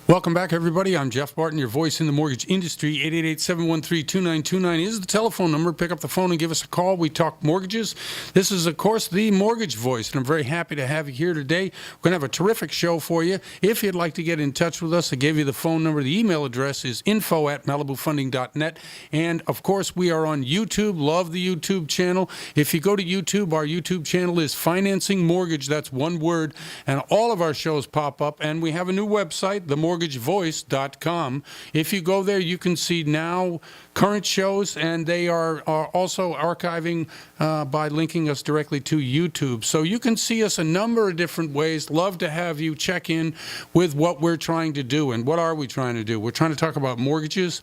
Welcome back, everybody. I'm Jeff Barton, your voice in the mortgage industry. 888-713-2929 is the telephone number. Pick up the phone and give us a call. We talk mortgages. This is, of course, the Mortgage Voice, and I'm very happy to have you here today. We're going to have a terrific show for you. If you'd like to get in touch with us, I gave you the phone number. The email address is info@malibufunding.net. And, of course, we are on YouTube. Love the YouTube channel. If you go to YouTube, our YouTube channel is Financing Mortgage. That's one word. And all of our shows pop up. And we have a new website, themortgagevoice.com. If you go there, you can see now current shows, and they are also archiving by linking us directly to YouTube. So you can see us a number of different ways. Love to have you check in with what we're trying to do. And what are we trying to do? We're trying to talk about mortgages.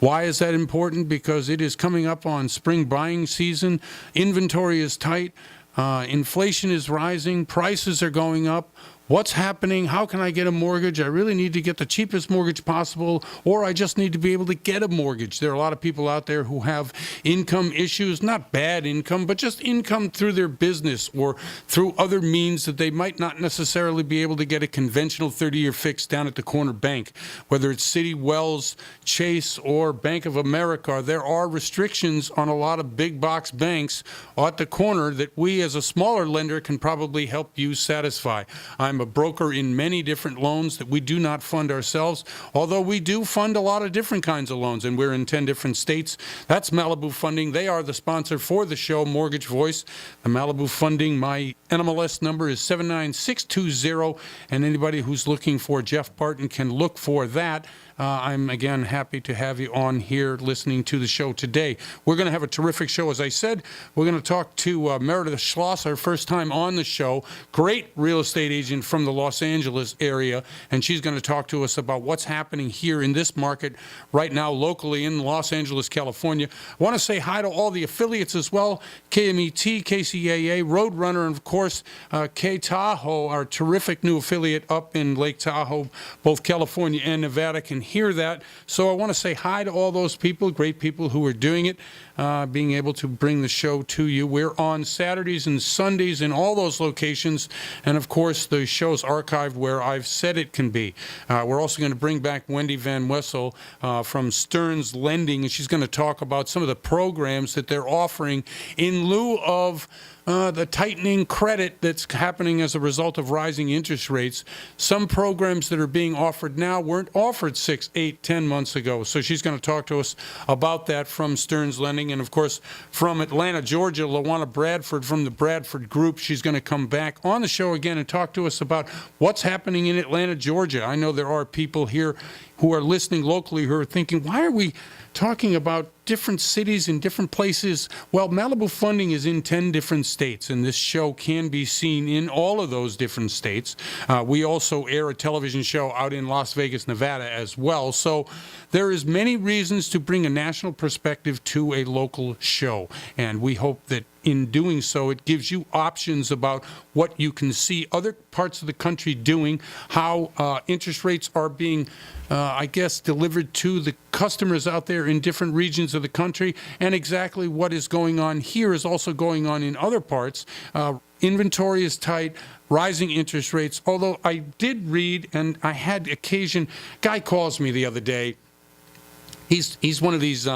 Why is that important? Because it is coming up on spring buying season. Inventory is tight. Inflation is rising. Prices are going up. What's happening? How can I get a mortgage? I really need to get the cheapest mortgage possible, or I just need to be able to get a mortgage. There are a lot of people out there who have income issues, not bad income, but just income through their business or through other means that they might not necessarily be able to get a conventional 30-year fix down at the corner bank, whether it's Citi, Wells, Chase, or Bank of America. There are restrictions on a lot of big box banks at the corner that we as a smaller lender can probably help you satisfy. I'm a broker in many different loans that we do not fund ourselves, although we do fund a lot of different kinds of loans, and we're in 10 different states. That's Malibu Funding. They are the sponsor for the show, Mortgage Voice. The Malibu Funding, my NMLS number is 79620, and anybody who's looking for Jeff Barton can look for that. I'm, again, happy to have you on here listening to the show today. We're going to have a terrific show. As I said, we're going to talk to Meredith Schloss, our first time on the show, great real estate agent from the Los Angeles area, and she's going to talk to us about what's happening here in this market right now locally in Los Angeles, California. I want to say hi to all the affiliates as well, KMET, KCAA, Roadrunner, and, of course, K-Tahoe, our terrific new affiliate up in Lake Tahoe. Both California and Nevada can hear that. So I want to say hi to all those people, great people who are doing it, being able to bring the show to you. We're on Saturdays and Sundays in all those locations, and of course the show's archived where I've said it can be. We're also going to bring back Wendy Van Wessel from Stearns Lending, and she's going to talk about some of the programs that they're offering in lieu of the tightening credit that's happening as a result of rising interest rates. Some programs that are being offered now weren't offered 6, 8, 10 months ago. So she's going to talk to us about that from Stearns Lending. And, of course, from Atlanta, Georgia, Lawana Bradford from the Bradford Group. She's going to come back on the show again and talk to us about what's happening in Atlanta, Georgia. I know there are people here who are listening locally who are thinking, why are we talking about different cities and different places? Well, Malibu Funding is in 10 different states, and this show can be seen in all of those different states. We also air a television show out in Las Vegas, Nevada as well. So there is many reasons to bring a national perspective to a local show, and we hope that in doing so, it gives you options about what you can see other parts of the country doing, how interest rates are being delivered to the customers out there in different regions of the country, and exactly what is going on here is also going on in other parts. Inventory is tight, rising interest rates, although I did read, and I had occasion, guy calls me the other day, he's one of these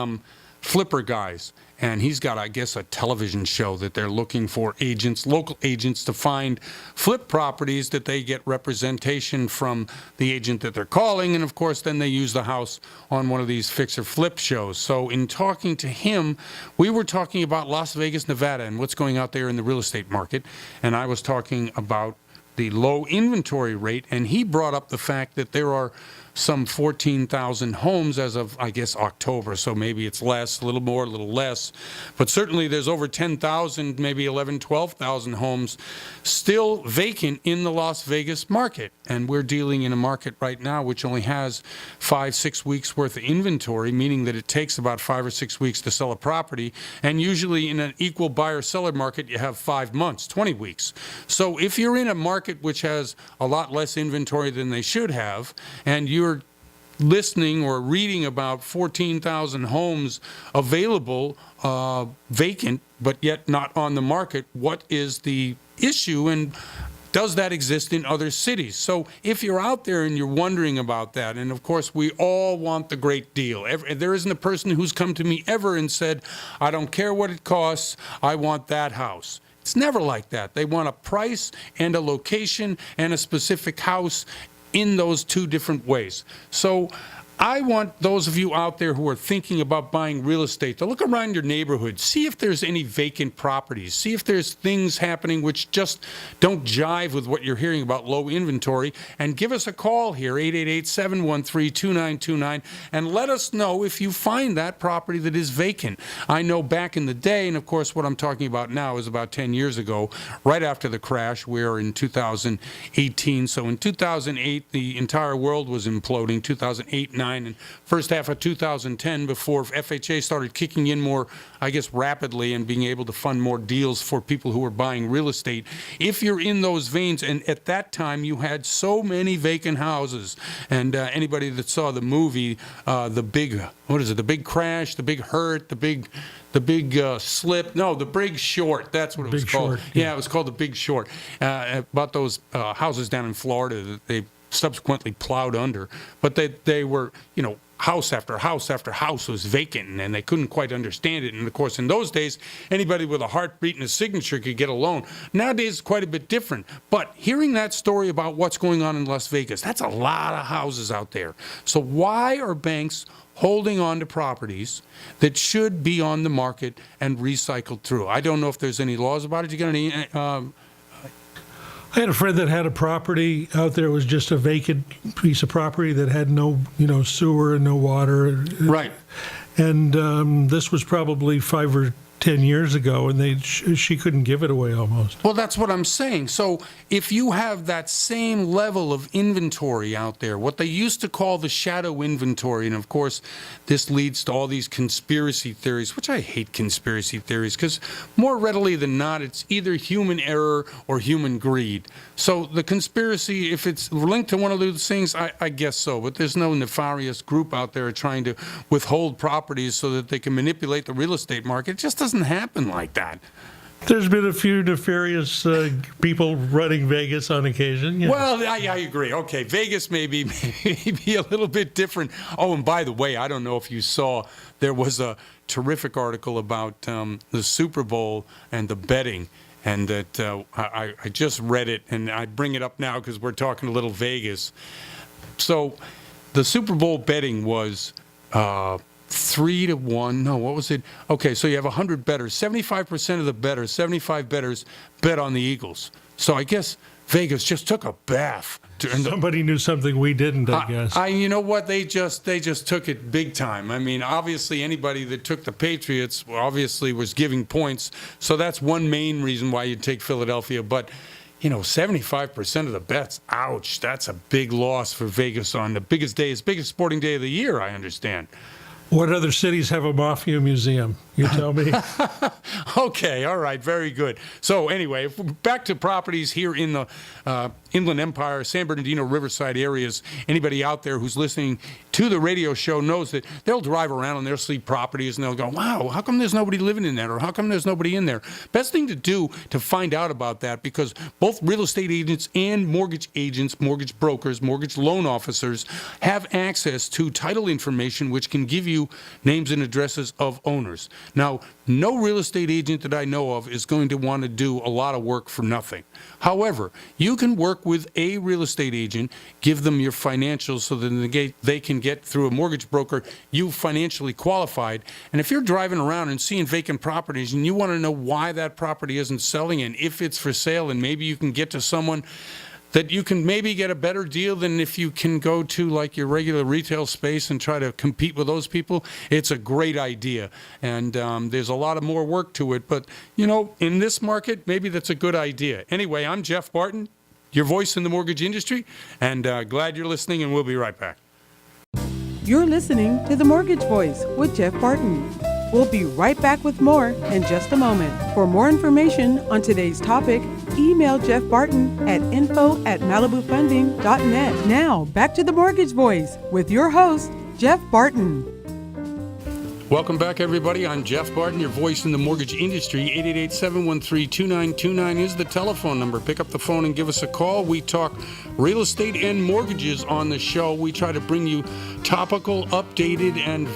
flipper guys, and he's got, I guess, a television show that they're looking for agents, local agents, to find flip properties that they get representation from the agent that they're calling. And, of course, then they use the house on one of these fix or flip shows. So in talking to him, we were talking about Las Vegas, Nevada, and what's going out there in the real estate market. And I was talking about the low inventory rate, and he brought up the fact that there are some 14,000 homes as of, I guess, October, so maybe it's less, a little more, a little less, but certainly there's over 10,000, maybe 11, 12,000 homes still vacant in the Las Vegas market, and we're dealing in a market right now which only has 5, 6 weeks worth of inventory, meaning that it takes about 5 or 6 weeks to sell a property, and usually in an equal buyer-seller market you have 5 months, 20 weeks. So if you're in a market which has a lot less inventory than they should have, and you're listening or reading about 14,000 homes available, vacant, but yet not on the market, what is the issue? And does that exist in other cities? So if you're out there and you're wondering about that, and of course we all want the great deal. There isn't a person who's come to me ever and said, I don't care what it costs, I want that house. It's never like that. They want a price and a location and a specific house in those two different ways. So I want those of you out there who are thinking about buying real estate to look around your neighborhood, see if there's any vacant properties, see if there's things happening which just don't jive with what you're hearing about low inventory, and give us a call here, 888-713-2929, and let us know if you find that property that is vacant. I know back in the day, and of course what I'm talking about now is about 10 years ago, right after the crash. We're in 2018, so in 2008 the entire world was imploding, 2008, 9, and first half of 2010 before FHA started kicking in more, I guess, rapidly and being able to fund more deals for people who were buying real estate. If you're in those veins, and at that time you had so many vacant houses, and anybody that saw the movie, The Big Crash, The Big Hurt, The Big Slip, no, The Big Short, that's what it was called. Yeah, it was called The Big Short, about those houses down in Florida that they subsequently plowed under, but they were, house after house after house was vacant, and they couldn't quite understand it. And of course, in those days, anybody with a heartbeat and a signature could get a loan. Nowadays, it's quite a bit different. But hearing that story about what's going on in Las Vegas, that's a lot of houses out there. So why are banks holding on to properties that should be on the market and recycled through? I don't know if there's any laws about it. You got any? I had a friend that had a property out there. It was just a vacant piece of property that had no, sewer and no water. Right. And this was probably 5 or 10 years ago, and she couldn't give it away almost. Well, that's what I'm saying. So if you have that same level of inventory out there, what they used to call the shadow inventory, and of course this leads to all these conspiracy theories, which I hate conspiracy theories, because more readily than not, it's either human error or human greed. So the conspiracy, if it's linked to one of those things, I guess so, but there's no nefarious group out there trying to withhold properties so that they can manipulate the real estate market. It just doesn't happen like that. There's been a few nefarious people running Vegas on occasion. Yeah. Well, I agree. Okay, Vegas may be a little bit different. Oh, and by the way, I don't know if you saw, there was a terrific article about the Super Bowl and the betting, and that I just read it, and I bring it up now because we're talking a little Vegas. So the Super Bowl betting was 3-1. No, what was it? Okay, so you have 100 bettors. 75% of the bettors, 75 bettors, bet on the Eagles. So I guess Vegas just took a bath. Somebody knew something we didn't, I guess. You know what? They just took it big time. I mean, obviously anybody that took the Patriots obviously was giving points. So that's one main reason why you'd take Philadelphia. But 75% of the bets, ouch, that's a big loss for Vegas on the biggest sporting day of the year, I understand. What other cities have a mafia museum? You tell me. Okay, all right, very good. So anyway, back to properties here in the Inland Empire, San Bernardino, Riverside areas. Anybody out there who's listening to the radio show knows that they'll drive around and they'll see properties and they'll go, wow, how come there's nobody living in that? Or how come there's nobody in there? Best thing to do to find out about that, because both real estate agents and mortgage agents, mortgage brokers, mortgage loan officers have access to title information which can give you names and addresses of owners. Now, no real estate agent that I know of is going to want to do a lot of work for nothing. However, you can work with a real estate agent, give them your financials so that they can get through a mortgage broker you financially qualified. And if you're driving around and seeing vacant properties and you want to know why that property isn't selling and if it's for sale, and maybe you can get to someone that you can maybe get a better deal than if you can go to like your regular retail space and try to compete with those people, it's a great idea. And there's a lot of more work to it. But, in this market, maybe that's a good idea. Anyway, I'm Jeff Barton, your voice in the mortgage industry, and glad you're listening, and we'll be right back. You're listening to The Mortgage Voice with Jeff Barton. We'll be right back with more in just a moment. For more information on today's topic, email Jeff Barton at info@malibufunding.net. Now, back to The Mortgage Voice with your host, Jeff Barton. Welcome back, everybody. I'm Jeff Barton, your voice in the mortgage industry. 888-713-2929 is the telephone number. Pick up the phone and give us a call. We talk real estate and mortgages on the show. We try to bring you topical, updated, and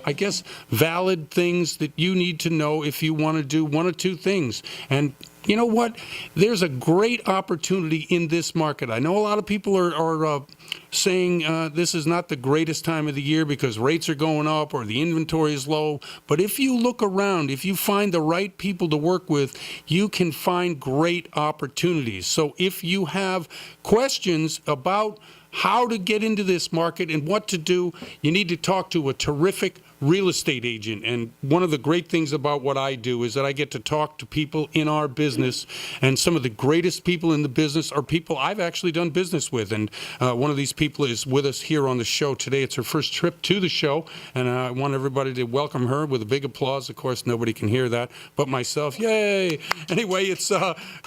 I guess valid things that you need to know if you want to do one or two things. And you know what? There's a great opportunity in this market. I know a lot of people are saying this is not the greatest time of the year because rates are going up or the inventory is low. But if you look around, if you find the right people to work with, you can find great opportunities. So if you have questions about how to get into this market and what to do, you need to talk to a terrific real estate agent. And one of the great things about what I do is that I get to talk to people in our business, and some of the greatest people in the business are people I've actually done business with. And one of these people is with us here on the show today. It's her first trip to the show, and I want everybody to welcome her with a big applause. Of course, nobody can hear that but myself. Yay! Anyway, it's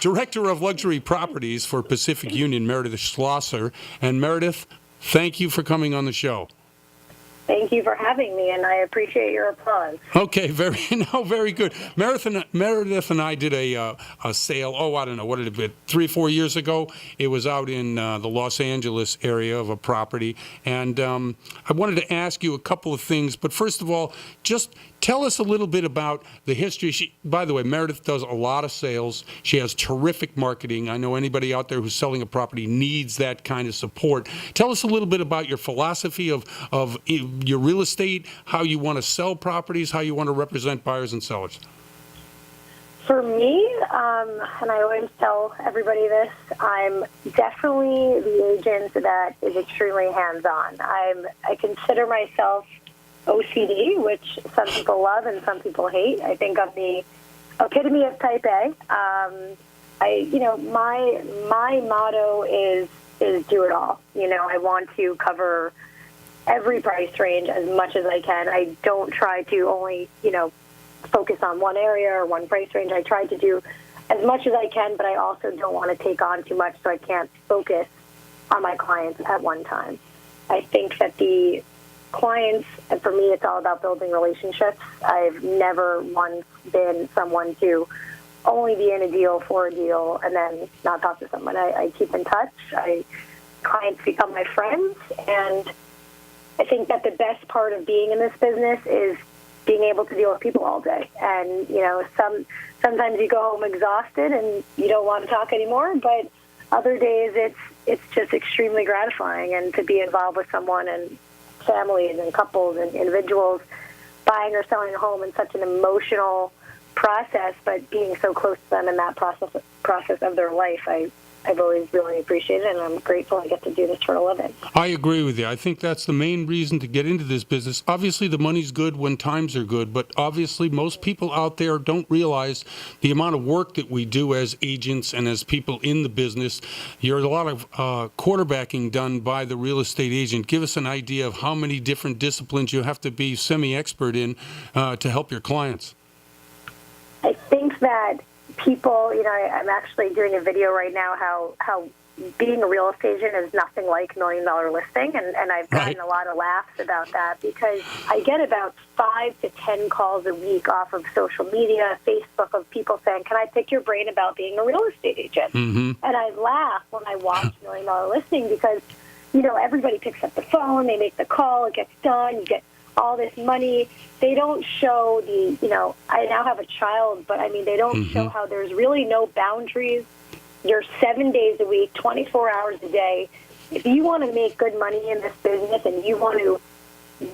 Director of Luxury Properties for Pacific Union, Meredith Schlosser. And Meredith, thank you for coming on the show. Thank you for having me, and I appreciate your applause. Okay, very good. Meredith and I did a sale, I don't know, what did it be, 3 or 4 years ago? It was out in the Los Angeles area of a property, and I wanted to ask you a couple of things, but first of all, just tell us a little bit about the history. By the way, Meredith does a lot of sales. She has terrific marketing. I know anybody out there who's selling a property needs that kind of support. Tell us a little bit about your philosophy of your real estate, how you want to sell properties, how you want to represent buyers and sellers. For me, and I always tell everybody this, I'm definitely the agent that is extremely hands-on. I consider myself OCD, which some people love and some people hate. I think I'm the epitome of type A. My motto is do it all. I want to cover every price range as much as I can. I don't try to only, focus on one area or one price range. I try to do as much as I can, but I also don't want to take on too much so I can't focus on my clients at one time. I think that the clients, and for me, it's all about building relationships. I've never once been someone to only be in a deal for a deal and then not talk to someone. I keep in touch. Clients become my friends, and I think that the best part of being in this business is being able to deal with people all day. And, sometimes you go home exhausted and you don't want to talk anymore, but other days it's just extremely gratifying. And to be involved with someone and families and couples and individuals buying or selling a home in such an emotional process, but being so close to them in that process of their life, I've always really appreciated it, and I'm grateful I get to do this for a living. I agree with you. I think that's the main reason to get into this business. Obviously, the money's good when times are good, but obviously most people out there don't realize the amount of work that we do as agents and as people in the business. There's a lot of quarterbacking done by the real estate agent. Give us an idea of how many different disciplines you have to be semi-expert in to help your clients. I think that people, I'm actually doing a video right now how being a real estate agent is nothing like $1 Million Listing, and I've gotten a lot of laughs about that because I get about 5 to 10 calls a week off of social media, Facebook, of people saying, "Can I pick your brain about being a real estate agent?" Mm-hmm. And I laugh when I watch $1 Million Listing because, everybody picks up the phone, they make the call, it gets done, you get all this money. They don't show I now have a child, but they don't show how there's really no boundaries. You're 7 days a week, 24 hours a day. If you want to make good money in this business and you want to,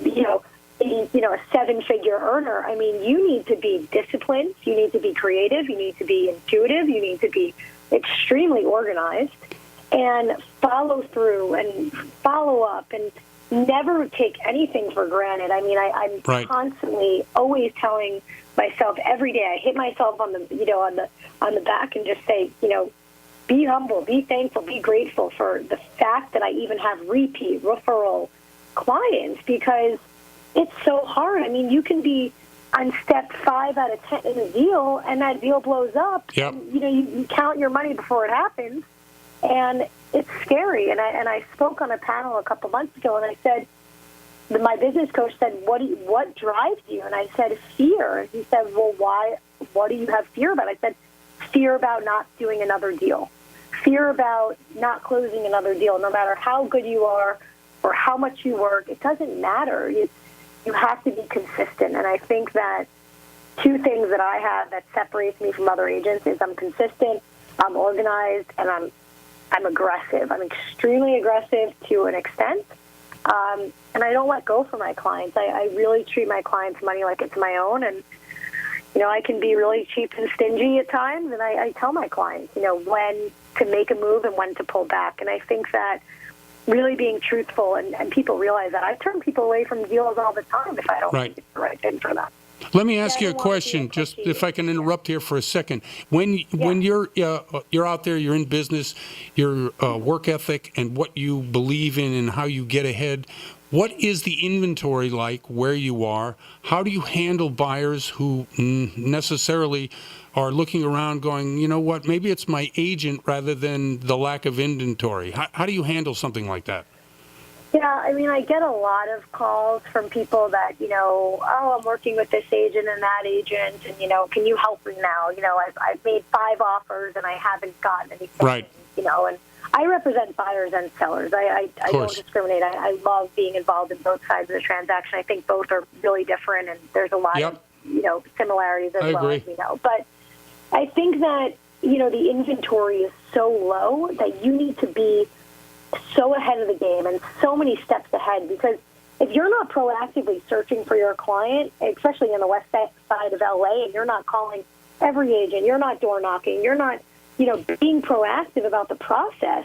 be a seven-figure earner, you need to be disciplined. You need to be creative. You need to be intuitive. You need to be extremely organized and follow through and follow up and never take anything for granted. I'm constantly always telling myself every day. I hit myself on the back and just say, be humble, be thankful, be grateful for the fact that I even have repeat referral clients because it's so hard. You can be on step 5 out of 10 in a deal, and that deal blows up. Yep. And, you count your money before it happens, and it's scary. And I spoke on a panel a couple months ago, and I said, my business coach said, what drives you? And I said, fear. And he said, well, why? What do you have fear about? I said, fear about not doing another deal. Fear about not closing another deal. No matter how good you are or how much you work, it doesn't matter. You have to be consistent. And I think that two things that I have that separates me from other agents is I'm consistent, I'm organized, and I'm aggressive. I'm extremely aggressive to an extent. And I don't let go for my clients. I really treat my clients' money like it's my own. And, I can be really cheap and stingy at times. And I tell my clients, when to make a move and when to pull back. And I think that really being truthful, and people realize that. I turn people away from deals all the time if I don't think it's the right thing for them. Let me ask you a question, just if I can interrupt here for a second. When you're out there, you're in business, your work ethic and what you believe in and how you get ahead, what is the inventory like where you are? How do you handle buyers who necessarily are looking around going, you know what, maybe it's my agent rather than the lack of inventory? How do you handle something like that? Yeah, I get a lot of calls from people that, oh, I'm working with this agent and that agent, and, can you help me now? I've made 5 offers and I haven't gotten anything. Right. And I represent buyers and sellers. I don't discriminate. I love being involved in both sides of the transaction. I think both are really different, and there's a lot of, similarities as well, as we know. But I think that, the inventory is so low that you need to be so ahead of the game and so many steps ahead, because if you're not proactively searching for your client, especially in the west side of LA, and you're not calling every agent, you're not door knocking, you're not, being proactive about the process,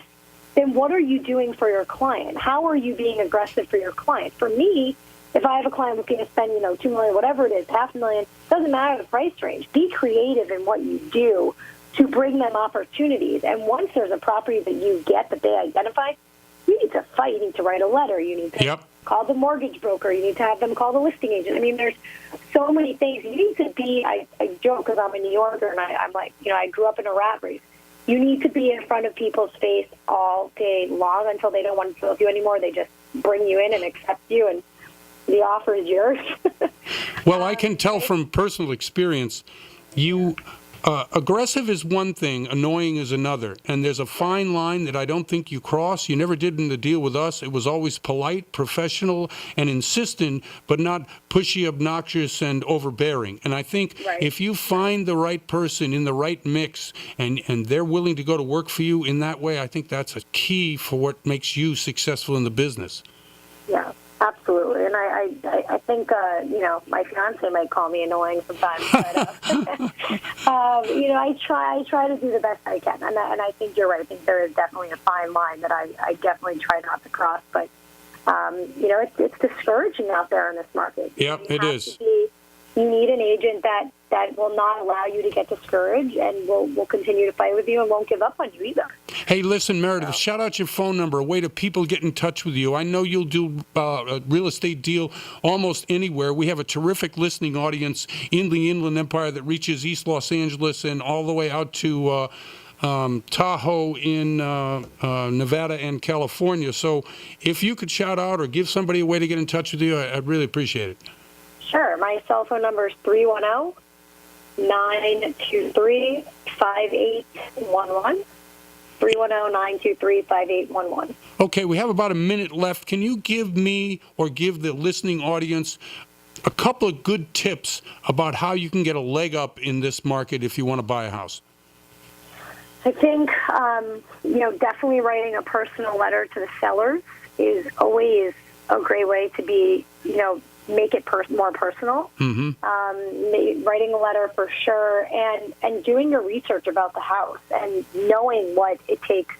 then what are you doing for your client? How are you being aggressive for your client? For me, if I have a client looking to spend, $2 million, whatever it is, $500,000, doesn't matter the price range. Be creative in what you do to bring them opportunities. And once there's a property that you get that they identify, you need to fight. You need to write a letter. You need to call the mortgage broker. You need to have them call the listing agent. There's so many things. You need to be, I joke because I'm a New Yorker, and I'm like, I grew up in a rat race. You need to be in front of people's face all day long until they don't want to deal with you anymore. They just bring you in and accept you, and the offer is yours. Well, I can tell from personal experience, aggressive is one thing, annoying is another, and there's a fine line that I don't think you cross. You never did in the deal with us. It was always polite, professional, and insistent, but not pushy, obnoxious, and overbearing. And I think if you find the right person in the right mix, and they're willing to go to work for you in that way, I think that's a key for what makes you successful in the business. Yeah. Absolutely, and I think my fiance might call me annoying sometimes, but I try to do the best I can, and I think you're right. I think there is definitely a fine line that I definitely try not to cross, but it's discouraging out there in this market. Yep, it is. You need an agent that will not allow you to get discouraged and will continue to fight with you and won't give up on you either. Hey, listen, Meredith, shout out your phone number, a way to people get in touch with you. I know you'll do a real estate deal almost anywhere. We have a terrific listening audience in the Inland Empire that reaches East Los Angeles and all the way out to Tahoe in Nevada and California. So if you could shout out or give somebody a way to get in touch with you, I'd really appreciate it. Sure. My cell phone number is 310-923-5811. 310-923-5811. Okay, we have about a minute left. Can you give me or give the listening audience a couple of good tips about how you can get a leg up in this market if you want to buy a house? I think, definitely writing a personal letter to the sellers is always a great way to be, make it more personal. Mm-hmm. Writing a letter for sure, and doing your research about the house and knowing what it takes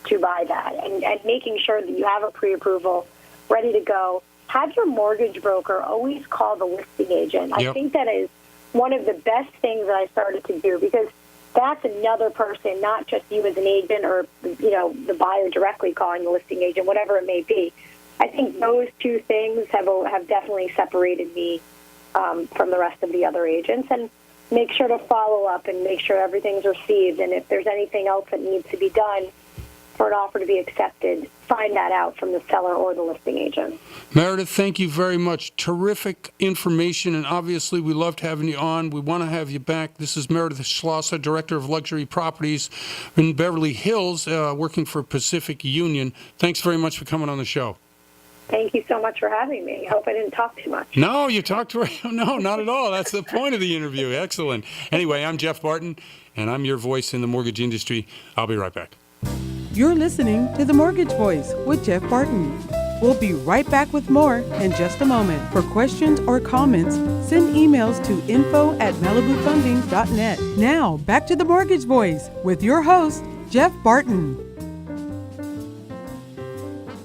to buy that, and making sure that you have a pre-approval ready to go. Have your mortgage broker always call the listing agent. Yep. I think that is one of the best things that I started to do, because that's another person, not just you as an agent or, the buyer directly calling the listing agent, whatever it may be. I think those two things have definitely separated me from the rest of the other agents. And make sure to follow up and make sure everything's received. And if there's anything else that needs to be done, for an offer to be accepted, find that out from the seller or the listing agent. Meredith, thank you very much. Terrific information, and obviously we loved having you on. We want to have you back. This is Meredith Schlosser, Director of Luxury Properties in Beverly Hills, working for Pacific Union. Thanks very much for coming on the show. Thank you so much for having me. I hope I didn't talk too much. No, you talked no, not at all. That's the point of the interview. Excellent. Anyway, I'm Jeff Barton, and I'm your voice in the mortgage industry. I'll be right back. You're listening to The Mortgage Voice with Jeff Barton. We'll be right back with more in just a moment. For questions or comments, send emails to info@malibufunding.net. Now, back to The Mortgage Voice with your host, Jeff Barton.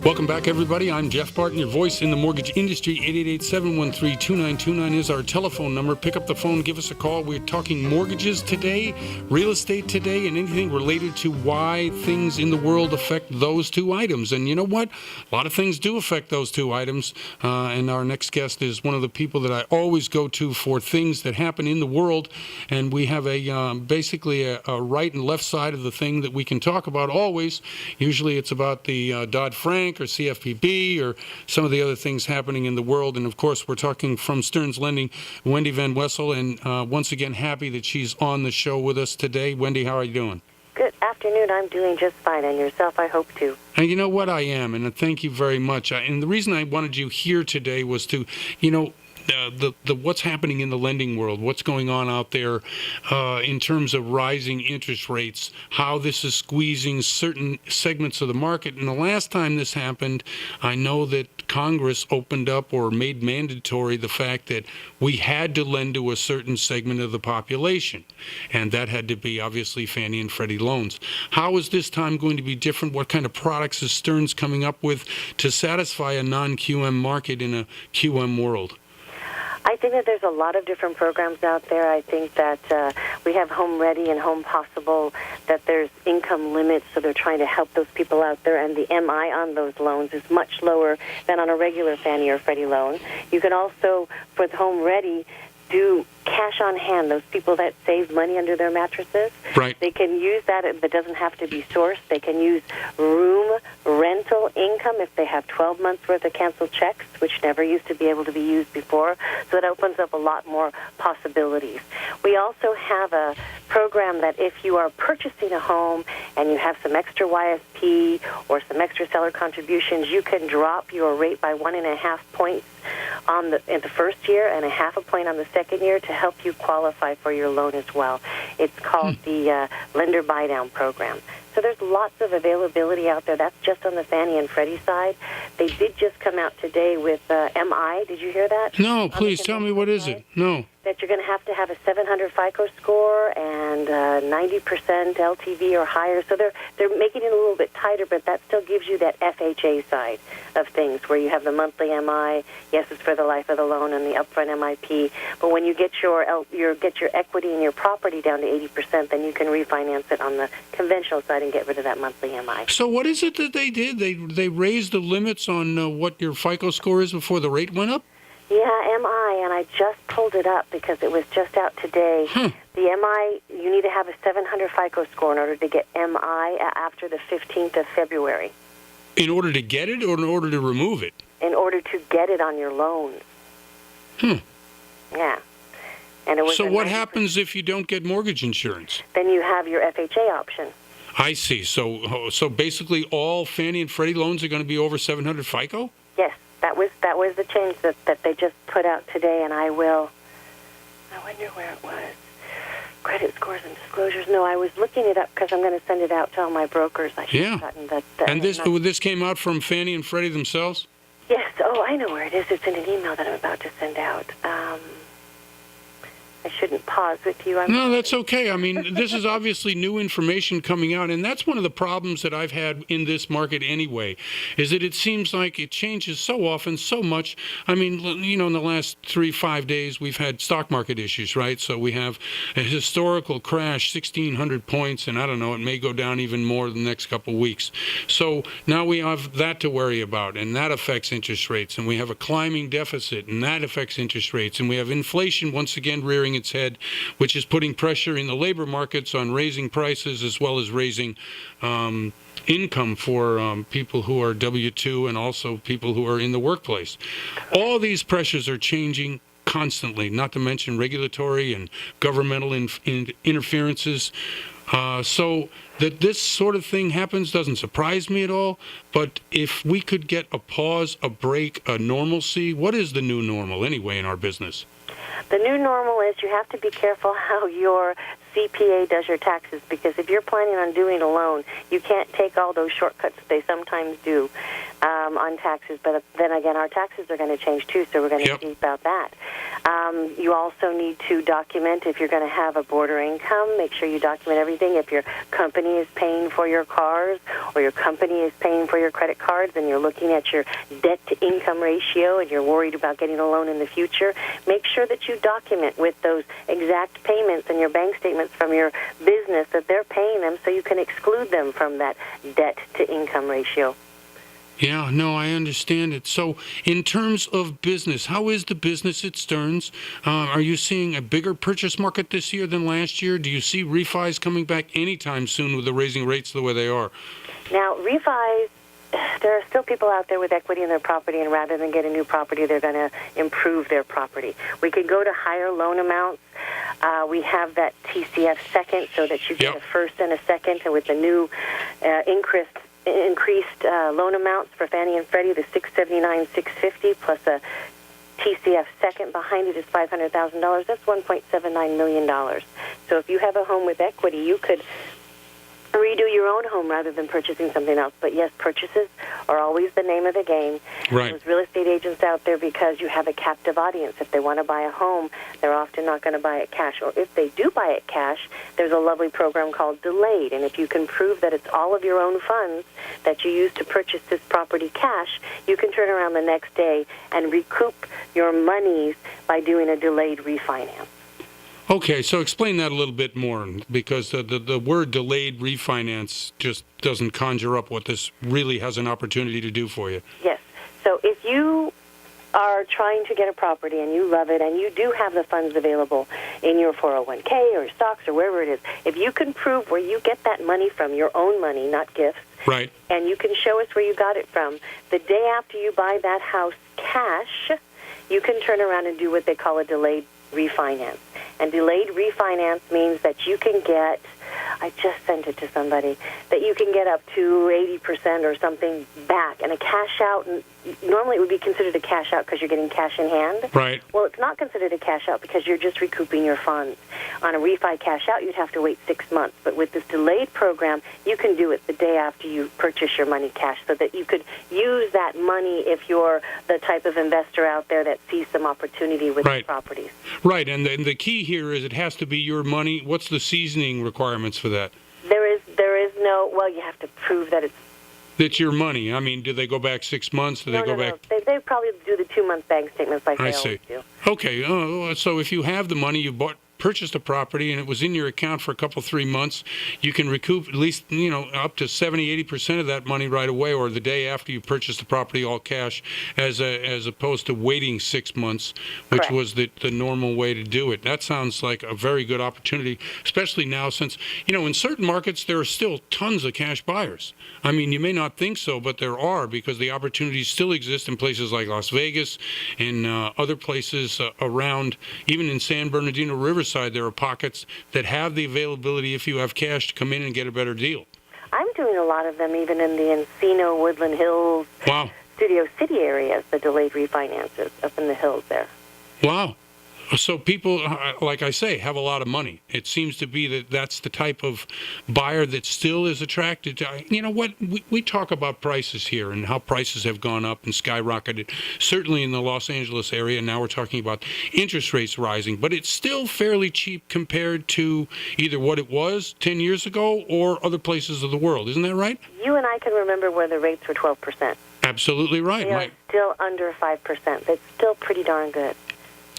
Welcome back, everybody. I'm Jeff Barton, your voice in the mortgage industry. 888-713-2929 is our telephone number. Pick up the phone, give us a call. We're talking mortgages today, real estate today, and anything related to why things in the world affect those two items. And you know what? A lot of things do affect those two items. And our next guest is one of the people that I always go to for things that happen in the world. And we have basically a right and left side of the thing that we can talk about always. Usually it's about the Dodd-Frank or CFPB or some of the other things happening in the world. And of course, we're talking from Stearns Lending, Wendy Van Wessel, and once again, happy that she's on the show with us today. Wendy, how are you doing? Good afternoon. I'm doing just fine. And yourself, I hope to. And you know what? I am, and thank you very much. And the reason I wanted you here today was to, the what's happening in the lending world, what's going on out there in terms of rising interest rates, how this is squeezing certain segments of the market. And the last time this happened, I know that Congress opened up or made mandatory the fact that we had to lend to a certain segment of the population, and that had to be obviously Fannie and Freddie loans. How is this time going to be different? What kind of products is Stearns coming up with to satisfy a non-QM market in a QM world? I think that there's a lot of different programs out there. I think that we have Home Ready and Home Possible, that there's income limits, so they're trying to help those people out there, and the MI on those loans is much lower than on a regular Fannie or Freddie loan. You can also, with Home Ready, do cash on hand, those people that save money under their mattresses. Right. They can use that. It doesn't have to be sourced. They can use room rental income if they have 12 months worth of canceled checks, which never used to be able to be used before. So it opens up a lot more possibilities. We also have a program that if you are purchasing a home and you have some extra YSP or some extra seller contributions, you can drop your rate by 1.5 points in the first year and 0.5 point on the second year to help you qualify for your loan as well. It's called the Lender Buy-Down Program. So there's lots of availability out there. That's just on the Fannie and Freddie side. They did just come out today with MI. Did you hear that? No, please tell me, what is it? No. That you're going to have a 700 FICO score and 90% LTV or higher. So they're making it a little bit tighter, but that still gives you that FHA side of things, where you have the monthly MI. Yes, it's for the life of the loan and the upfront MIP. But when you get your equity in your property down to 80%, then you can refinance it on the conventional side and get rid of that monthly MI. So what is it that they did? They raised the limits on what your FICO score is before the rate went up? Yeah, MI, and I just pulled it up because it was just out today. The MI, you need to have a 700 FICO score in order to get MI after the 15th of February. In order to get it or in order to remove it? In order to get it on your loans. Yeah. And it was so what happens if you don't get mortgage insurance? Then you have your FHA option. I see. So basically all Fannie and Freddie loans are going to be over 700 FICO? Yes. That was the change that they just put out today, and I wonder where it was. Credit scores and disclosures. No, I was looking it up because I'm going to send it out to all my brokers. I should have gotten that. And this came out from Fannie and Freddie themselves? Yes. Oh, I know where it is. It's in an email that I'm about to send out. I shouldn't pause with you. No, that's okay. I mean, this is obviously new information coming out, and that's one of the problems that I've had in this market anyway, is that it seems like it changes so often, so much. I mean, in the last 3-5 days, we've had stock market issues, right? So we have a historical crash, 1,600 points, and I don't know, it may go down even more the next couple of weeks. So now we have that to worry about, and that affects interest rates, and we have a climbing deficit, and that affects interest rates, and we have inflation once again rearing its head, which is putting pressure in the labor markets on raising prices as well as raising income for people who are W-2 and also people who are in the workplace. All these pressures are changing constantly, not to mention regulatory and governmental interferences. So that this sort of thing happens doesn't surprise me at all. But if we could get a pause, a break, a normalcy, what is the new normal anyway in our business? The new normal is you have to be careful how your CPA does your taxes, because if you're planning on doing a loan, you can't take all those shortcuts that they sometimes do on taxes. But then again, our taxes are going to change too, so we're going to see about that. You also need to document if you're going to have a border income. Make sure you document everything. If your company is paying for your cars or your company is paying for your credit cards and you're looking at your debt-to-income ratio and you're worried about getting a loan in the future, make sure that you document with those exact payments and your bank statements from your business that they're paying them so you can exclude them from that debt-to-income ratio. Yeah, no, I understand it. So in terms of business, how is the business at Stearns? Are you seeing a bigger purchase market this year than last year? Do you see refis coming back anytime soon with the raising rates the way they are? Now, refis, there are still people out there with equity in their property, and rather than get a new property, they're going to improve their property. We could go to higher loan amounts. We have that TCF second so that you get a first and a second, and with the new increased loan amounts for Fannie and Freddie, the $679, $650 plus a TCF second behind it is $500,000. That's $1.79 million. So if you have a home with equity, you could redo your own home rather than purchasing something else. But yes, purchases are always the name of the game. Right. There's real estate agents out there because you have a captive audience. If they want to buy a home, they're often not going to buy it cash. Or if they do buy it cash, there's a lovely program called Delayed. And if you can prove that it's all of your own funds that you use to purchase this property cash, you can turn around the next day and recoup your monies by doing a delayed refinance. Okay, so explain that a little bit more, because the word delayed refinance just doesn't conjure up what this really has an opportunity to do for you. Yes. So if you are trying to get a property and you love it and you do have the funds available in your 401k or stocks or wherever it is, if you can prove where you get that money from, your own money, not gifts, right, and you can show us where you got it from, the day after you buy that house cash, you can turn around and do what they call a delayed refinance. And delayed refinance means that you can get, I just sent it to somebody, that you can get up to 80% or something back. And a cash out, normally it would be considered a cash out because you're getting cash in hand. Right. Well, it's not considered a cash out because you're just recouping your funds. On a refi cash out, you'd have to wait 6 months. But with this delayed program, you can do it the day after you purchase your money cash so that you could use that money if you're the type of investor out there that sees some opportunity with the properties. Right, and the key here is it has to be your money. What's the seasoning requirements for that? There is no, well, you have to prove that it's your money. I mean, do they go back 6 months? Do they go back? No. They probably do the 2-month bank statements like they always do. Okay, so if you have the money, you purchased a property and it was in your account for a couple, 3 months, you can recoup at least, up to 70-80% of that money right away, or the day after you purchase the property all cash, as opposed to waiting 6 months, which Correct. was the normal way to do it. That sounds like a very good opportunity, especially now since, in certain markets there are still tons of cash buyers. I mean, you may not think so, but there are, because the opportunities still exist in places like Las Vegas and other places around, even in San Bernardino Riverside, there are pockets that have the availability, if you have cash, to come in and get a better deal. I'm doing a lot of them even in the Encino, Woodland Hills, Studio City areas, the delayed refinances up in the hills there. Wow. So people, like I say, have a lot of money. It seems to be that's the type of buyer that still is attracted to. You know what? We talk about prices here and how prices have gone up and skyrocketed, certainly in the Los Angeles area. Now we're talking about interest rates rising, but it's still fairly cheap compared to either what it was 10 years ago or other places of the world. Isn't that right? You and I can remember where the rates were 12%. Absolutely right. They are still under 5%. That's still pretty darn good.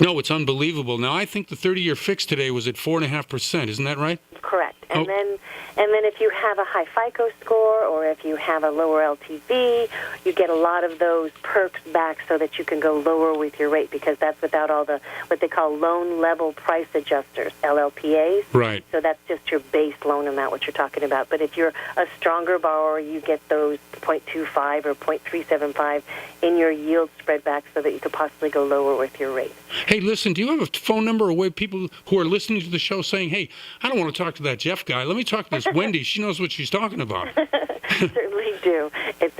No, it's unbelievable. Now, I think the 30-year fix today was at 4.5%. Isn't that right? Correct. And then if you have a high FICO score or if you have a lower LTV, you get a lot of those perks back so that you can go lower with your rate, because that's without all the what they call loan level price adjusters, LLPAs. Right. So that's just your base loan amount, what you're talking about. But if you're a stronger borrower, you get those 0.25 or 0.375 in your yield spread back so that you could possibly go lower with your rate. Hey, listen, do you have a phone number or way people who are listening to the show saying, hey, I don't want to talk to that Jeff guy. Let me talk to this Wendy. She knows what she's talking about. Certainly do. It's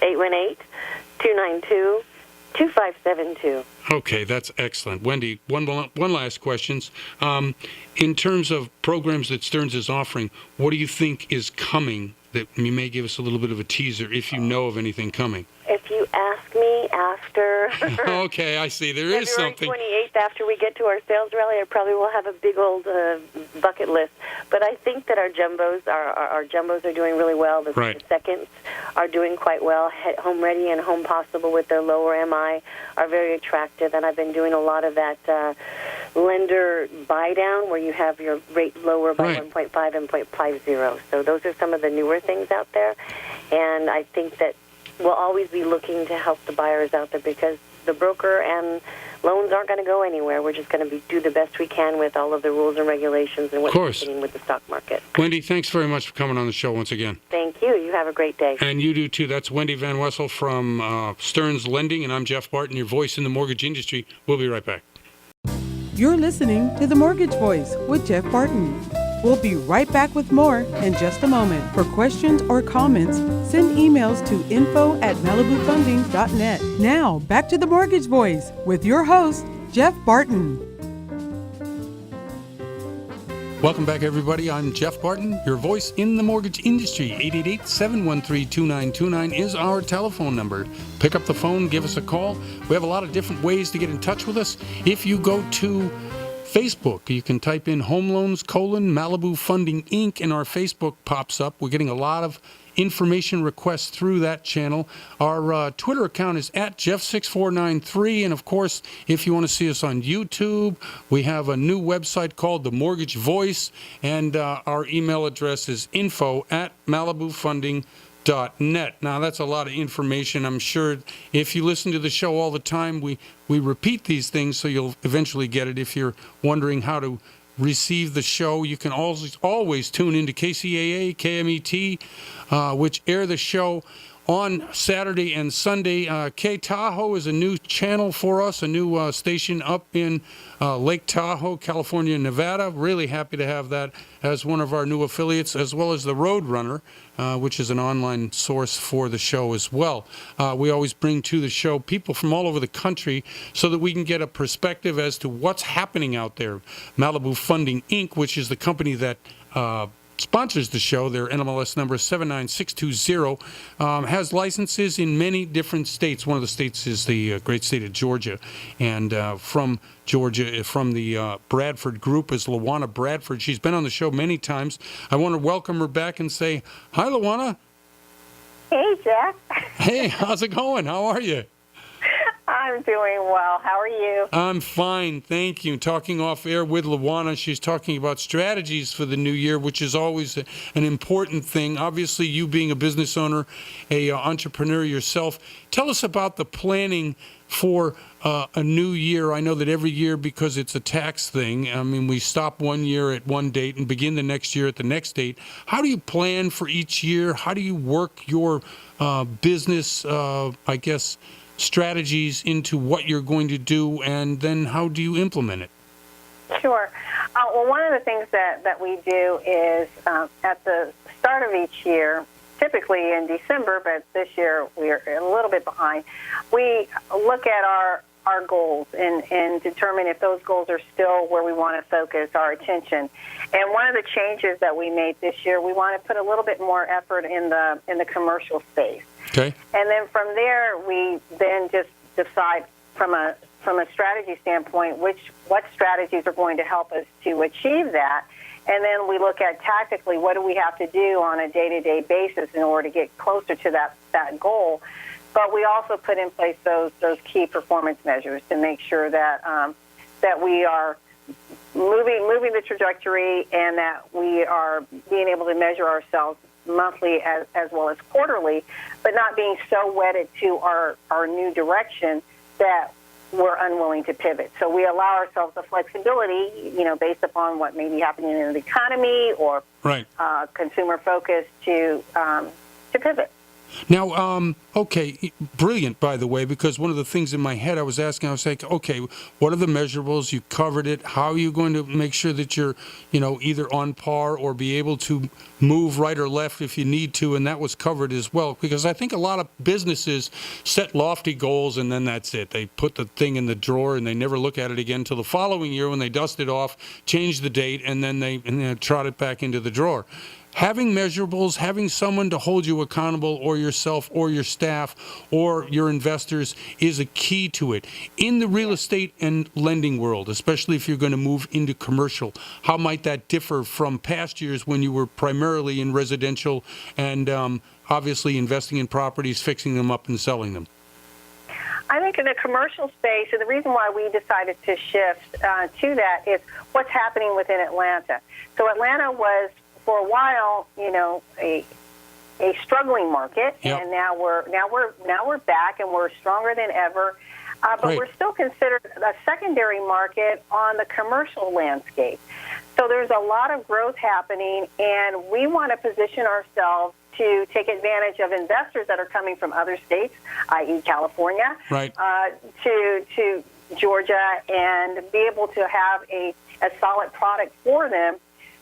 818-292-2572. Okay, that's excellent. Wendy, one last question. In terms of programs that Stearns is offering, what do you think is coming that you may give us a little bit of a teaser if you know of anything coming? If you ask me after okay, I see. There is something. February 28th, after we get to our sales rally, I probably will have a big old bucket list. But I think that our jumbos are doing really well. The seconds are doing quite well. Home Ready and Home Possible with their lower MI are very attractive, and I've been doing a lot of that lender buy down where you have your rate lower by 1.5 and 0.50. So those are some of the newer things out there, and I think that we'll always be looking to help the buyers out there, because the broker and loans aren't going to go anywhere. We're just going to do the best we can with all of the rules and regulations and what's happening with the stock market. Wendy, thanks very much for coming on the show once again. Thank you. You have a great day. And you do too. That's Wendy Van Wessel from Stearns Lending, and I'm Jeff Barton, your voice in the mortgage industry. We'll be right back. You're listening to The Mortgage Voice with Jeff Barton. We'll be right back with more in just a moment. For questions or comments, send emails to info@malibufunding.net. Now, back to The Mortgage Voice with your host, Jeff Barton. Welcome back, everybody. I'm Jeff Barton, your voice in the mortgage industry. 888-713-2929 is our telephone number. Pick up the phone, give us a call. We have a lot of different ways to get in touch with us. If you go to Facebook, you can type in Home Loans, Malibu Funding, Inc., and our Facebook pops up. We're getting a lot of information requests through that channel. Our Twitter account is @Jeff6493, and of course, if you want to see us on YouTube, we have a new website called The Mortgage Voice, and our email address is info@malibufunding.net. Now, that's a lot of information. I'm sure if you listen to the show all the time, we repeat these things, so you'll eventually get it. If you're wondering how to receive the show, you can always tune into KCAA, KMET, which air the show on Saturday and Sunday. K Tahoe is a new channel for us, a new station up in Lake Tahoe, California, Nevada. Really happy to have that as one of our new affiliates, as well as the Roadrunner, which is an online source for the show as well. We always bring to the show people from all over the country so that we can get a perspective as to what's happening out there. Malibu Funding, Inc., which is the company that sponsors the show, their NMLS number is 79620, has licenses in many different states. One of the states is the great state of Georgia. And from Georgia, from the Bradford group, is Lawana Bradford. She's been on the show many times. I want to welcome her back and say, hi, Lawana. Hey, Jeff. Hey, how's it going? How are you? I'm doing well. How are you? I'm fine, thank you. Talking off air with Lawana, she's talking about strategies for the new year, which is always an important thing. Obviously, you being a business owner, a entrepreneur yourself, tell us about the planning for a new year. I know that every year, because it's a tax thing, I mean, we stop one year at one date and begin the next year at the next date. How do you plan for each year? How do you work your business, strategies into what you're going to do, and then how do you implement it? Sure. Well, one of the things that we do is at the start of each year, typically in December, but this year we're a little bit behind, we look at our goals and determine if those goals are still where we want to focus our attention. And one of the changes that we made this year, we want to put a little bit more effort in the commercial space. Okay. And then from there, we then just decide from a strategy standpoint what strategies are going to help us to achieve that. And then we look at tactically what do we have to do on a day-to-day basis in order to get closer to that goal. But we also put in place those key performance measures to make sure that that we are moving the trajectory, and that we are being able to measure ourselves monthly as well as quarterly, but not being so wedded to our new direction that we're unwilling to pivot. So we allow ourselves the flexibility, based upon what may be happening in the economy or consumer focus to pivot. Now, okay, brilliant, by the way, because one of the things in my head I was asking, I was like, okay, what are the measurables? You covered it. How are you going to make sure that you're, either on par or be able to move right or left if you need to? And that was covered as well, because I think a lot of businesses set lofty goals and then that's it. They put the thing in the drawer and they never look at it again until the following year when they dust it off, change the date, and then they trot it back into the drawer. Having measurables, having someone to hold you accountable, or yourself or your staff or your investors, is a key to it. In the real estate and lending world, especially if you're going to move into commercial, how might that differ from past years when you were primarily in residential and obviously investing in properties, fixing them up and selling them? I think in the commercial space, and the reason why we decided to shift to that is what's happening within Atlanta. So Atlanta was, for a while, a struggling market, and now we're back and we're stronger than ever. But we're still considered a secondary market on the commercial landscape. So there's a lot of growth happening, and we want to position ourselves to take advantage of investors that are coming from other states, i.e. California, to Georgia, and be able to have a solid product for them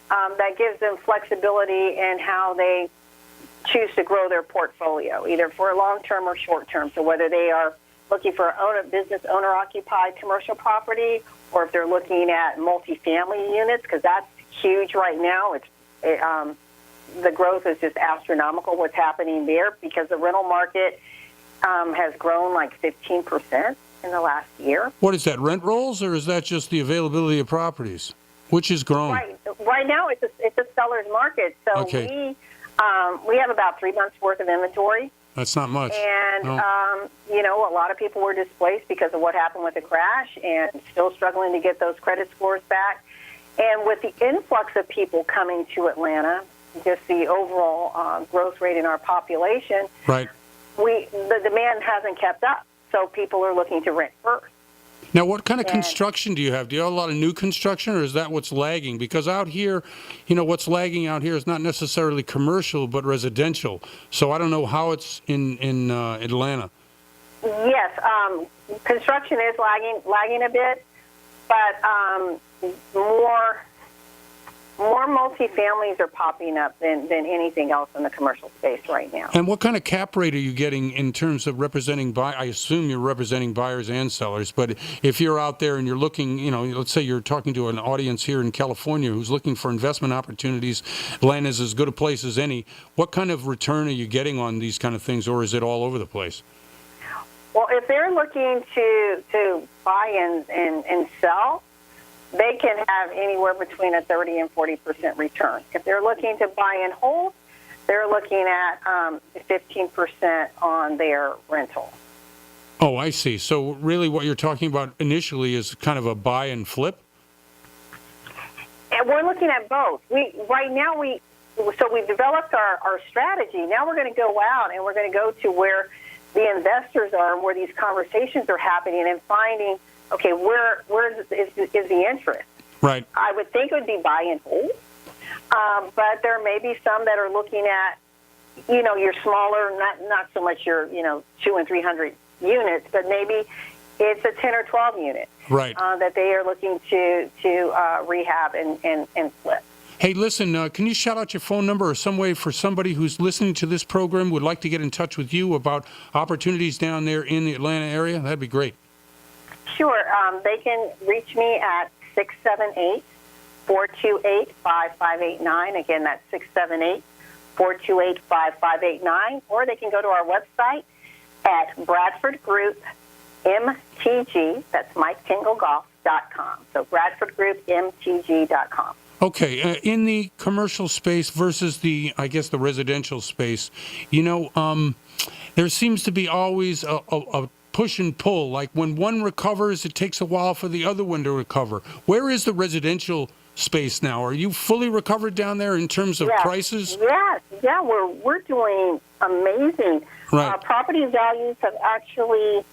that gives them flexibility in how they choose to grow their portfolio, either for long-term or short-term. So whether they are looking for business owner-occupied commercial property, or if they're looking at multifamily units, because that's huge right now. The growth is just astronomical, what's happening there, because the rental market has grown like 15% in the last year. What is that, rent rolls, or is that just the availability of properties? Which has grown? Right now, it's a seller's market. So we have about 3 months worth of inventory. That's not much. And a lot of people were displaced because of what happened with the crash, and still struggling to get those credit scores back. And with the influx of people coming to Atlanta, just the overall growth rate in our population, the demand hasn't kept up. So people are looking to rent first. Now, what kind of construction do you have? Do you have a lot of new construction, or is that what's lagging? Because out here, what's lagging out here is not necessarily commercial, but residential. So I don't know how it's in Atlanta. Yes, construction is lagging a bit, but more multifamilies are popping up than anything else in the commercial space right now. And what kind of cap rate are you getting in terms of representing I assume you're representing buyers and sellers, but if you're out there and you're looking, let's say you're talking to an audience here in California who's looking for investment opportunities, Atlanta is as good a place as any. What kind of return are you getting on these kind of things, or is it all over the place? Well, if they're looking to buy and sell, they can have anywhere between a 30 and 40% return. If they're looking to buy and hold, they're looking at 15% on their rental. Oh, I see. So really what you're talking about initially is kind of a buy and flip? And we're looking at both. We've developed our strategy. Now we're going to go out and we're going to go to where the investors are and where these conversations are happening, and finding, okay, where is the interest? Right. I would think it would be buy and hold, but there may be some that are looking at, your smaller, not so much your, 200 and 300 units, but maybe it's a 10 or 12 unit, that they are looking to rehab and flip. Hey, listen, can you shout out your phone number or some way for somebody who's listening to this program would like to get in touch with you about opportunities down there in the Atlanta area? That'd be great. Sure. They can reach me at 678-428-5589. Again, that's 678-428-5589. Or they can go to our website at Bradford Group MTG. That's MikeTingleGolf.com. So BradfordGroupMTG.com. Okay, in the commercial space versus the residential space, there seems to be always a push and pull. Like when one recovers, it takes a while for the other one to recover. Where is the residential space now? Are you fully recovered down there in terms of prices? Yes, yeah, we're doing amazing. Right. Property values have actually,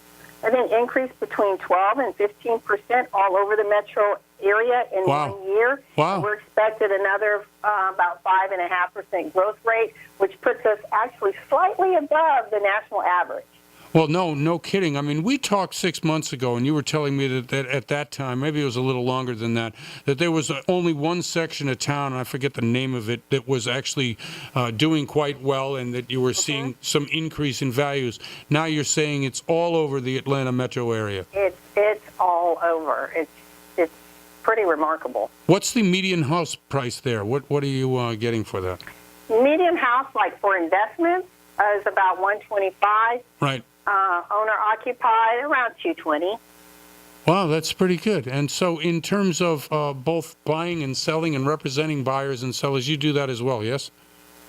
I think, increased between 12 and 15% all over the metro area in 1 year. Wow. We're expected another about 5.5% growth rate, which puts us actually slightly above the national average. Well, no kidding. I mean, we talked 6 months ago, and you were telling me that at that time, maybe it was a little longer than that there was only one section of town, and I forget the name of it, that was actually doing quite well, and that you were seeing some increase in values. Now you're saying it's all over the Atlanta metro area. It's all over. It's pretty remarkable. What's the median house price there? What are you getting for that? Median house, like for investments, is about $125. Right. Owner occupied around $220. Wow, that's pretty good. And so in terms of both buying and selling and representing buyers and sellers, you do that as well, yes?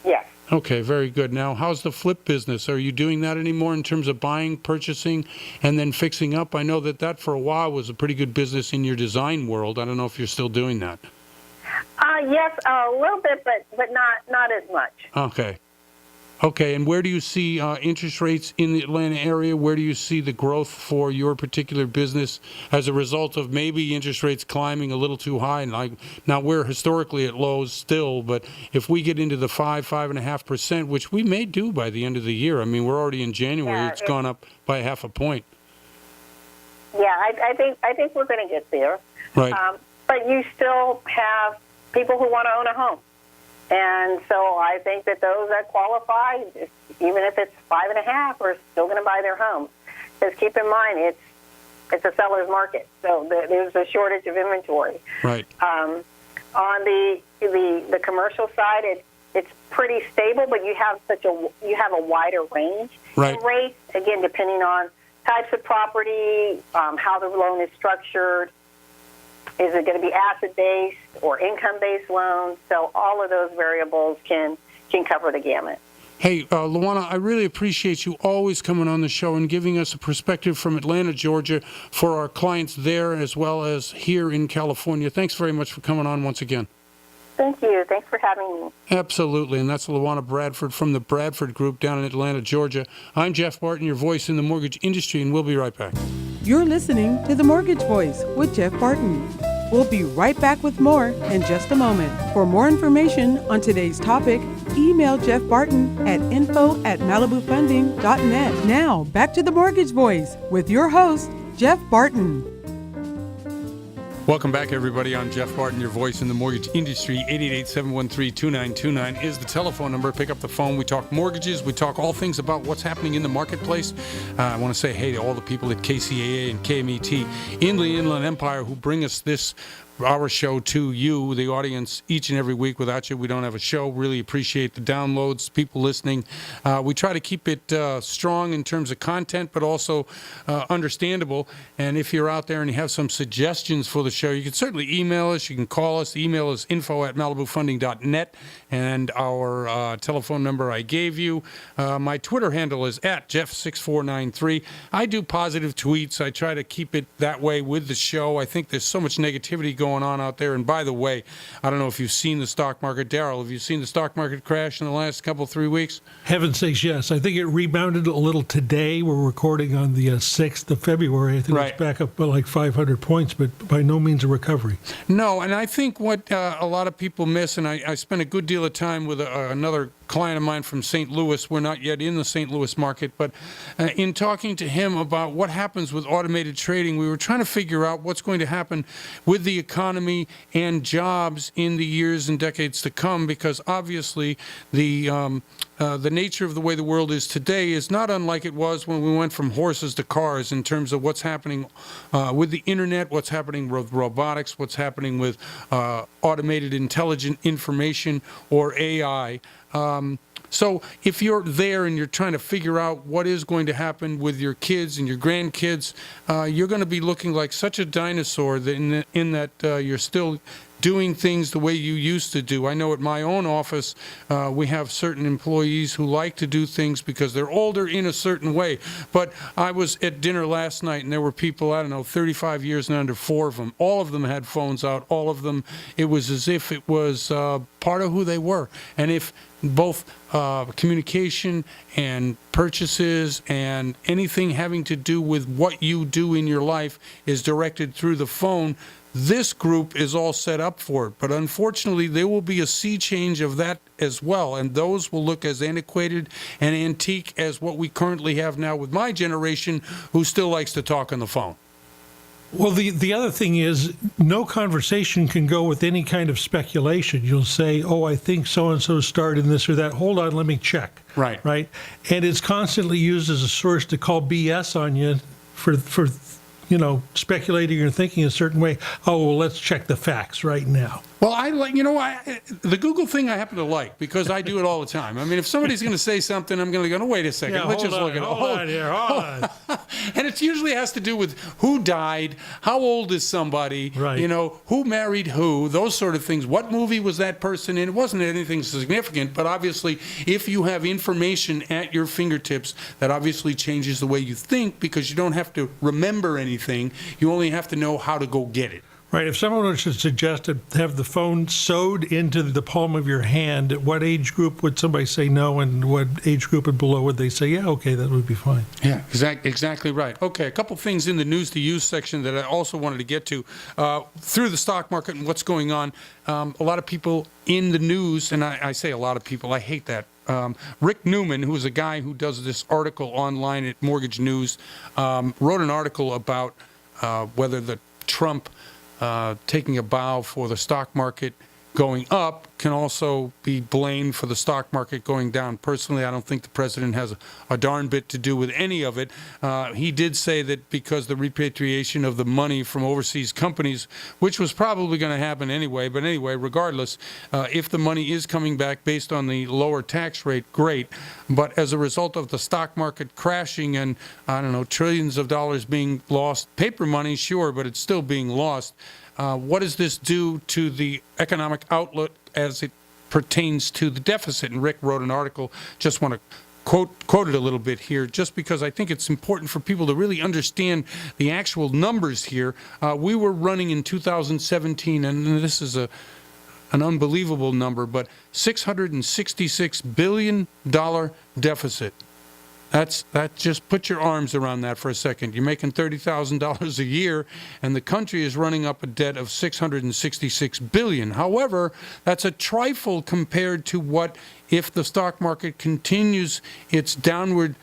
Yes. Okay, very good. Now, how's the flip business? Are you doing that anymore in terms of buying, purchasing, and then fixing up? I know that for a while was a pretty good business in your design world. I don't know if you're still doing that. Yes, a little bit, but not as much. Okay, and where do you see interest rates in the Atlanta area? Where do you see the growth for your particular business as a result of maybe interest rates climbing a little too high? And now we're historically at lows still, but if we get into the 5.5%, which we may do by the end of the year, I mean, we're already in January, it's gone up by 0.5 point. Yeah, I think we're going to get there. Right. But you still have people who want to own a home. And so I think that those that qualify, even if it's 5.5, are still going to buy their home. Because keep in mind, it's a seller's market, so there's a shortage of inventory. Right. On the commercial side, it's pretty stable, but you have a wider range in rates. Again, depending on types of property, how the loan is structured. Is it going to be asset-based or income-based loans? So all of those variables can cover the gamut. Hey, Luana, I really appreciate you always coming on the show and giving us a perspective from Atlanta, Georgia, for our clients there as well as here in California. Thanks very much for coming on once again. Thank you. Thanks for having me. Absolutely, and that's Luana Bradford from the Bradford Group down in Atlanta, Georgia. I'm Jeff Barton, your voice in the mortgage industry, and we'll be right back. You're listening to The Mortgage Voice with Jeff Barton. We'll be right back with more in just a moment. For more information on today's topic, email Jeff Barton at info@malibufunding.net. Now, back to The Mortgage Voice with your host, Jeff Barton. Welcome back, everybody. I'm Jeff Barton, your voice in the mortgage industry. 888-713-2929 is the telephone number. Pick up the phone. We talk mortgages. We talk all things about what's happening in the marketplace. I want to say hey to all the people at KCAA and KMET in the Inland Empire who bring us our show to you, the audience, each and every week. Without you, we don't have a show. Really appreciate the downloads, people listening. We try to keep it strong in terms of content, but also understandable. And if you're out there and you have some suggestions for the show, you can certainly email us. You can call us. The email is info@malibufunding.net. And our telephone number I gave you. My Twitter handle is @Jeff6493. I do positive tweets. I try to keep it that way with the show. I think there's so much negativity going on out there. And by the way, I don't know if you've seen the stock market. Darryl, have you seen the stock market crash in the last 3 weeks? Heaven sakes, yes. I think it rebounded a little today. We're recording on the 6th of February. I think it's back up by like 500 points, but by no means a recovery. No, and I think what a lot of people miss, and I spent a good deal of time with another client of mine from St. Louis. We're not yet in the St. Louis market, but in talking to him about what happens with automated trading, we were trying to figure out what's going to happen with the economy and jobs in the years and decades to come, because obviously the nature of the way the world is today is not unlike it was when we went from horses to cars in terms of what's happening with the internet, what's happening with robotics, what's happening with automated intelligent information or AI. So if you're there and you're trying to figure out what is going to happen with your kids and your grandkids, you're going to be looking like such a dinosaur in that you're still doing things the way you used to do. I know at my own office, we have certain employees who like to do things because they're older in a certain way. But I was at dinner last night, and there were people, I don't know, 35 years and under, 4 of them. All of them had phones out. All of them, it was as if it was part of who they were. And if both communication and purchases and anything having to do with what you do in your life is directed through the phone, this group is all set up for it. But unfortunately, there will be a sea change of that as well, and those will look as antiquated and antique as what we currently have now with my generation, who still likes to talk on the phone. Well, the other thing is, no conversation can go with any kind of speculation. You'll say, oh, I think so-and-so started this or that. Hold on, let me check. Right. Right? And it's constantly used as a source to call BS on you for speculating or thinking a certain way. Oh, well, let's check the facts right now. Well, I like, the Google thing I happen to like because I do it all the time. I mean, if somebody's going to say something, I'm going to go, no, wait a second. Yeah, Let's just look at it. Hold on. And it usually has to do with who died, how old is somebody, Right. Who married who, those sort of things. What movie was that person in? It wasn't anything significant, but obviously, if you have information at your fingertips, that obviously changes the way you think because you don't have to remember anything. You only have to know how to go get it. Right. If someone were to suggest to have the phone sewed into the palm of your hand, at what age group would somebody say no, and what age group and below would they say, yeah, okay, that would be fine? Yeah, exactly right. Okay, a couple things in the news to use section that I also wanted to get to. Through the stock market and what's going on, a lot of people in the news, and I say a lot of people, I hate that. Rick Newman, who is a guy who does this article online at Mortgage News, wrote an article about whether the Trump taking a bow for the stock market going up can also be blamed for the stock market going down. Personally, I don't think the president has a darn bit to do with any of it. He did say that because the repatriation of the money from overseas companies, which was probably going to happen anyway, but anyway, regardless, if the money is coming back based on the lower tax rate, great. But as a result of the stock market crashing and, I don't know, trillions of dollars being lost, paper money, sure, but it's still being lost. What does this do to the economic outlook as it pertains to the deficit? And Rick wrote an article, just want to quote it a little bit here, just because I think it's important for people to really understand the actual numbers here. We were running in 2017, and this is an unbelievable number, but $666 billion deficit. That just put your arms around that for a second. You're making $30,000 a year, and the country is running up a debt of $666 billion. However, that's a trifle compared to what if the stock market continues its downward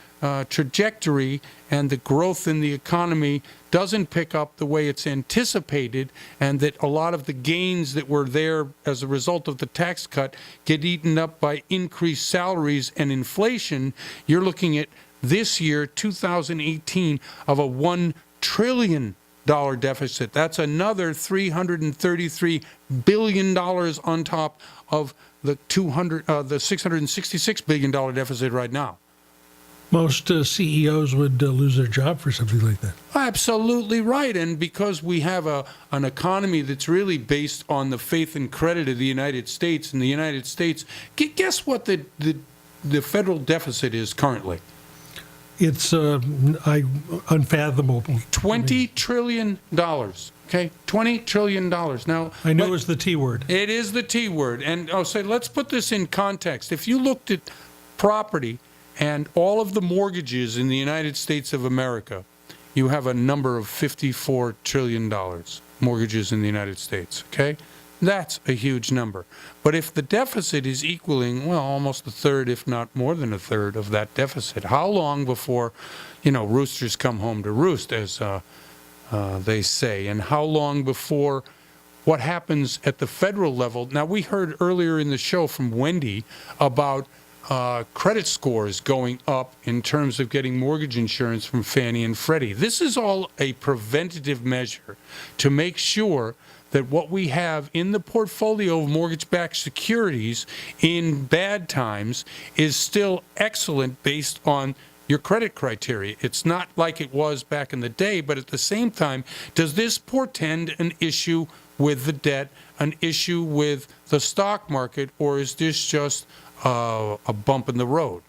trajectory and the growth in the economy doesn't pick up the way it's anticipated, and that a lot of the gains that were there as a result of the tax cut get eaten up by increased salaries and inflation. You're looking at this year, 2018, of a $1 trillion deficit. That's another $333 billion on top of the $666 billion deficit right now. Most CEOs would lose their job for something like that. Absolutely right. And because we have an economy that's really based on the faith and credit of the United States, and the United States, guess what the federal deficit is currently? It's unfathomable. $20 trillion. Okay, $20 trillion. Now, I know it's the T word. It is the T word. And let's put this in context. If you looked at property and all of the mortgages in the United States of America, you have a number of $54 trillion mortgages in the United States, okay? That's a huge number. But if the deficit is equaling, well, almost a third, if not more than a third of that deficit, how long before, roosters come home to roost, as they say, and how long before what happens at the federal level? Now, we heard earlier in the show from Wendy about credit scores going up in terms of getting mortgage insurance from Fannie and Freddie. This is all a preventative measure to make sure that what we have in the portfolio of mortgage-backed securities in bad times is still excellent based on your credit criteria. It's not like it was back in the day, but at the same time, does this portend an issue with the debt, an issue with the stock market, or is this just a bump in the road?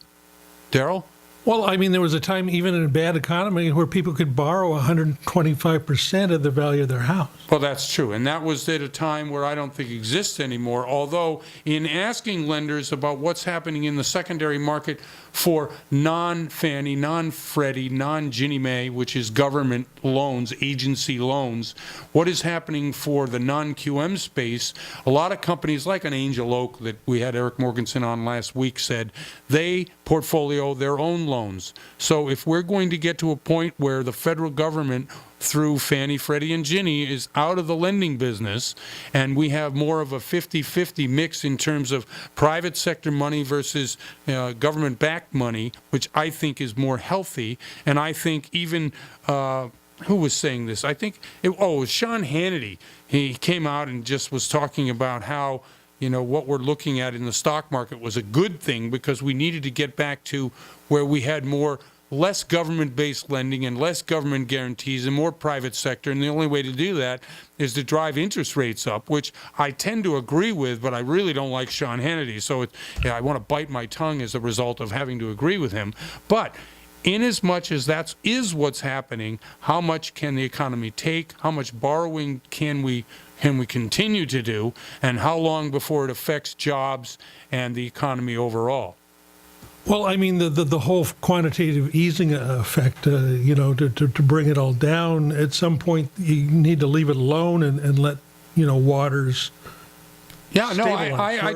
Daryl? Well, I mean, there was a time, even in a bad economy, where people could borrow 125% of the value of their house. Well, that's true. And that was at a time where I don't think exists anymore. Although, in asking lenders about what's happening in the secondary market for non-Fannie, non-Freddie, non-Ginnie Mae, which is government loans, agency loans, what is happening for the non-QM space, a lot of companies like an Angel Oak that we had Eric Morganson on last week said they portfolio their own loans. So if we're going to get to a point where the federal government through Fannie, Freddie, and Ginnie is out of the lending business, and we have more of a 50-50 mix in terms of private sector money versus government-backed money, which I think is more healthy. And I think even, who was saying this? I think, it was Sean Hannity. He came out and just was talking about how, what we're looking at in the stock market was a good thing because we needed to get back to where we had less government-based lending and less government guarantees and more private sector. And the only way to do that is to drive interest rates up, which I tend to agree with, but I really don't like Sean Hannity. So I want to bite my tongue as a result of having to agree with him. But inasmuch as that is what's happening, how much can the economy take? How much borrowing can we continue to do? And how long before it affects jobs and the economy overall? Well, I mean, the whole quantitative easing effect, to bring it all down, at some point you need to leave it alone and let, waters stabilize.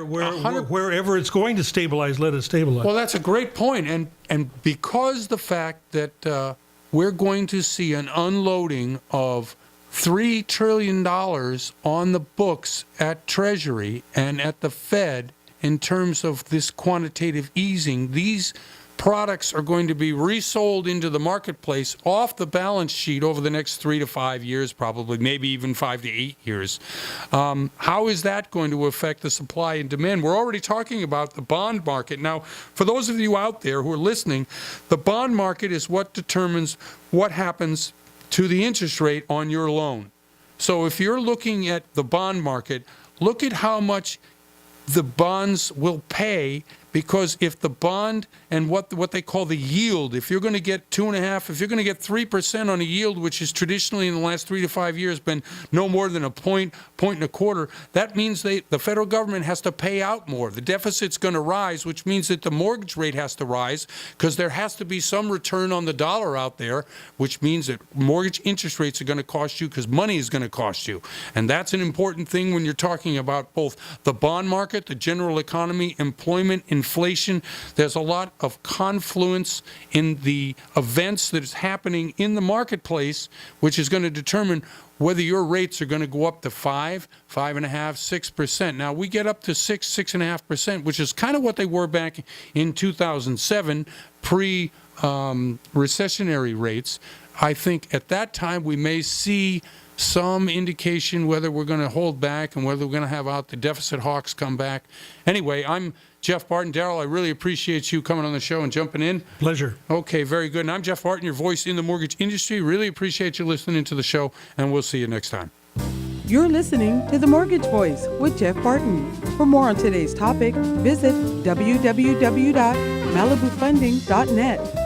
Wherever it's going to stabilize, let it stabilize. Well, that's a great point. And because the fact that we're going to see an unloading of $3 trillion on the books at Treasury and at the Fed, in terms of this quantitative easing, these products are going to be resold into the marketplace off the balance sheet over the next 3 to 5 years, probably, maybe even 5 to 8 years. How is that going to affect the supply and demand? We're already talking about the bond market. Now, for those of you out there who are listening, the bond market is what determines what happens to the interest rate on your loan. So if you're looking at the bond market, look at how much the bonds will pay, because if the bond and what they call the yield, if you're going to get 2.5%, if you're going to get 3% on a yield, which is traditionally in the last 3 to 5 years been no more than a point and a quarter, that means the federal government has to pay out more. The deficit's going to rise, which means that the mortgage rate has to rise because there has to be some return on the dollar out there, which means that mortgage interest rates are going to cost you because money is going to cost you. And that's an important thing when you're talking about both the bond market, the general economy, employment, inflation. There's a lot of confluence in the events that is happening in the marketplace, which is going to determine whether your rates are going to go up to 5, 5.5%, 6%. Now, we get up to 6.5%, which is kind of what they were back in 2007, pre-recessionary rates. I think at that time we may see some indication whether we're going to hold back and whether we're going to have out the deficit hawks come back. Anyway, I'm Jeff Barton. Daryl, I really appreciate you coming on the show and jumping in. Pleasure. Okay, very good. And I'm Jeff Barton, your voice in the mortgage industry. Really appreciate you listening to the show, and we'll see you next time. You're listening to The Mortgage Voice with Jeff Barton. For more on today's topic, visit www.malibufunding.net.